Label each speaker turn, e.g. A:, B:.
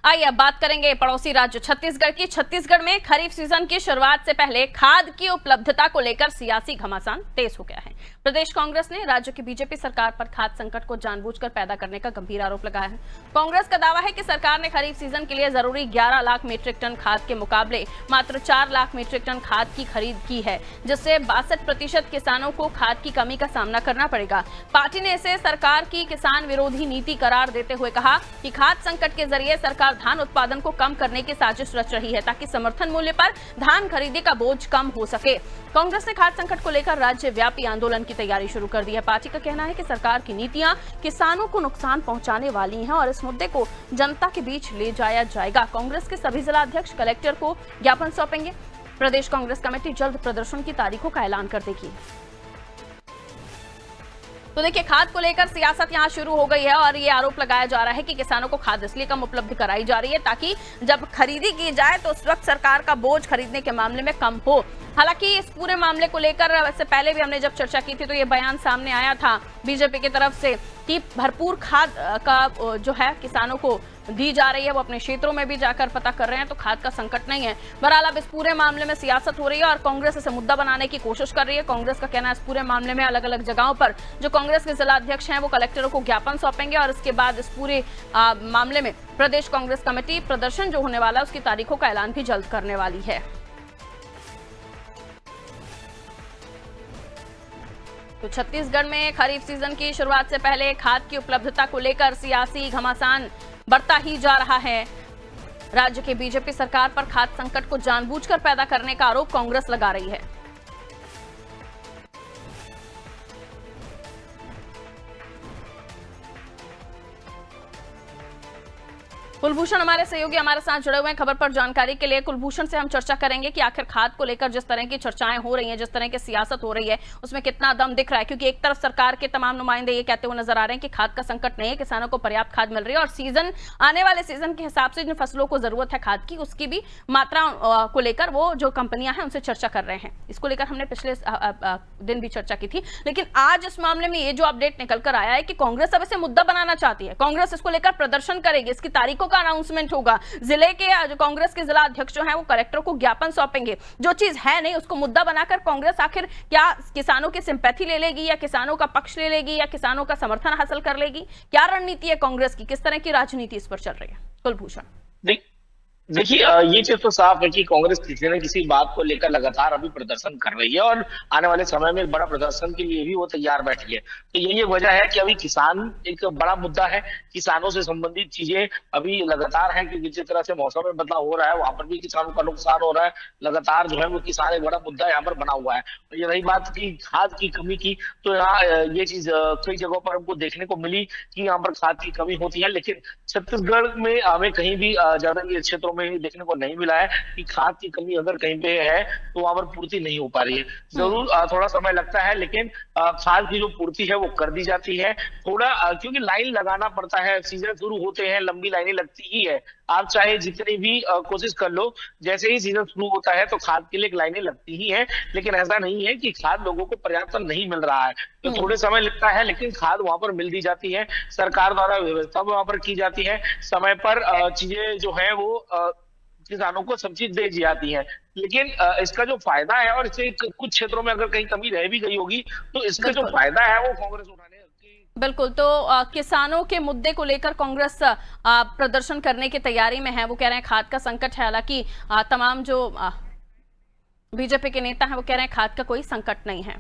A: आइए अब बात करेंगे पड़ोसी राज्य छत्तीसगढ़ की। छत्तीसगढ़ में खरीफ सीजन की शुरुआत से पहले खाद की उपलब्धता को लेकर सियासी घमासान तेज हो गया है। प्रदेश कांग्रेस ने राज्य की बीजेपी सरकार पर खाद संकट को जानबूझकर पैदा करने का गंभीर आरोप लगाया है। कांग्रेस का दावा है कि सरकार ने खरीफ सीजन के लिए जरूरी 11 लाख मीट्रिक टन खाद के मुकाबले मात्र 4 लाख मीट्रिक टन खाद की खरीद की है, जिससे 62% किसानों को खाद की कमी का सामना करना पड़ेगा। पार्टी ने इसे सरकार की किसान विरोधी नीति करार देते हुए कहा कि खाद संकट के जरिए सरकार धान उत्पादन को कम करने की साजिश रच रही है, ताकि समर्थन मूल्य पर धान खरीदी का बोझ कम हो सके। कांग्रेस ने खाद संकट को लेकर राज्यव्यापी आंदोलन की तैयारी शुरू कर दी है। पार्टी का कहना है कि सरकार की नीतियां किसानों को नुकसान पहुंचाने वाली हैं और इस मुद्दे को जनता के बीच ले जाया जाएगा। कांग्रेस के सभी जिला अध्यक्ष कलेक्टर को ज्ञापन सौंपेंगे। प्रदेश कांग्रेस कमेटी जल्द प्रदर्शन की तारीखों का ऐलान कर देगी। तो देखिए, खाद को लेकर सियासत यहां शुरू हो गई है और ये आरोप लगाया जा रहा है कि किसानों को खाद इसलिए कम उपलब्ध कराई जा रही है ताकि जब खरीदी की जाए तो उस वक्त सरकार का बोझ खरीदने के मामले में कम हो। हालांकि इस पूरे मामले को लेकर इससे पहले भी हमने जब चर्चा की थी तो ये बयान सामने आया था बीजेपी की तरफ से कि भरपूर खाद का जो है किसानों को दी जा रही है, वो अपने क्षेत्रों में भी जाकर पता कर रहे हैं, तो खाद का संकट नहीं है। बहरहाल अब इस पूरे मामले में सियासत हो रही है और कांग्रेस इसे मुद्दा बनाने की कोशिश कर रही है। कांग्रेस का कहना है इस पूरे मामले में अलग अलग जगहों पर जो कांग्रेस के जिला अध्यक्ष हैं वो कलेक्टरों को ज्ञापन सौंपेंगे और इसके बाद इस पूरे मामले में प्रदेश कांग्रेस कमेटी प्रदर्शन जो होने वाला है उसकी तारीखों का ऐलान भी जल्द करने वाली है। तो छत्तीसगढ़ में खरीफ सीजन की शुरुआत से पहले खाद की उपलब्धता को लेकर सियासी घमासान बढ़ता ही जा रहा है। राज्य की बीजेपी सरकार पर खाद संकट को जानबूझकर पैदा करने का आरोप कांग्रेस लगा रही है। कुलभूषण हमारे सहयोगी हमारे साथ जुड़े हुए हैं खबर पर जानकारी के लिए। कुलभूषण से हम चर्चा करेंगे कि आखिर खाद को लेकर जिस तरह की चर्चाएं हो रही हैं, जिस तरह की सियासत हो रही है, उसमें कितना दम दिख रहा है, क्योंकि एक तरफ सरकार के तमाम नुमाइंदे ये कहते हुए नजर आ रहे हैं कि खाद का संकट नहीं है, किसानों को पर्याप्त खाद मिल रही है और सीजन आने वाले सीजन के हिसाब से जिन फसलों को जरूरत है खाद की उसकी भी मात्रा को लेकर वो जो कंपनियां हैं उनसे चर्चा कर रहे हैं। इसको लेकर हमने पिछले दिन भी चर्चा की थी, लेकिन आज इस मामले में ये जो अपडेट निकल कर आया है कि कांग्रेस अब इसे मुद्दा बनाना चाहती है। कांग्रेस इसको लेकर प्रदर्शन करेगी, इसकी तारीखों का अनाउंसमेंट होगा। जिले के जो कांग्रेस के जिला अध्यक्ष जो हैं वो कलेक्टर को ज्ञापन सौंपेंगे। जो चीज है नहीं उसको मुद्दा बनाकर कांग्रेस आखिर क्या किसानों की सिंपैथी ले लेगी या किसानों का पक्ष ले लेगी या किसानों का समर्थन हासिल कर लेगी? क्या रणनीति है कांग्रेस की, किस तरह की राजनीति इस पर चल रही है? कुलभूषण
B: देखिए, ये चीज तो साफ है कि कांग्रेस किसी न किसी बात को लेकर लगातार अभी प्रदर्शन कर रही है और आने वाले समय में एक बड़ा प्रदर्शन के लिए भी वो तैयार बैठी है। तो यही वजह है कि अभी किसान एक बड़ा मुद्दा है। किसानों से संबंधित चीजें अभी लगातार है, क्योंकि जिस तरह से मौसम में बदलाव हो रहा है वहां पर भी किसानों का नुकसान हो रहा है। लगातार जो है वो किसान एक बड़ा मुद्दा यहाँ पर बना हुआ है। और ये रही बात की खाद की कमी की, तो यहाँ ये चीज कई जगहों पर हमको देखने को मिली कि यहाँ पर खाद की कमी होती है, लेकिन छत्तीसगढ़ में हमें कहीं भी ज्यादा क्षेत्रों में देखने को नहीं मिला है कि खाद की कमी अगर कहीं पे है तो वहां पर पूर्ति नहीं हो पा रही है। जरूर थोड़ा समय लगता है, लेकिन खाद की जो पूर्ति है वो कर दी जाती है। थोड़ा क्योंकि लाइन लगाना पड़ता है, सीजन शुरू होते हैं लंबी लाइनें लगती ही है। आप चाहे जितनी भी कोशिश कर लो, जैसे ही सीजन शुरू होता है तो खाद के लिए लाइनें लगती ही है, लेकिन ऐसा नहीं है कि खाद लोगों को पर्याप्त नहीं मिल रहा है। तो थोड़े समय लगता है, लेकिन खाद वहां पर मिल दी जाती है। सरकार द्वारा व्यवस्था वहां पर की जाती है, समय पर चीजें जो है वो किसानों को सब चीज दे दी जाती है। लेकिन इसका जो फायदा है, और इससे कुछ क्षेत्रों में अगर कहीं कमी रह भी गई होगी तो इसका जो फायदा है वो कांग्रेस उठाने
A: बिल्कुल। तो किसानों के मुद्दे को लेकर कांग्रेस प्रदर्शन करने की तैयारी में है। वो कह रहे हैं खाद का संकट है, हालांकि तमाम जो बीजेपी के नेता हैं वो कह रहे हैं खाद का कोई संकट नहीं है।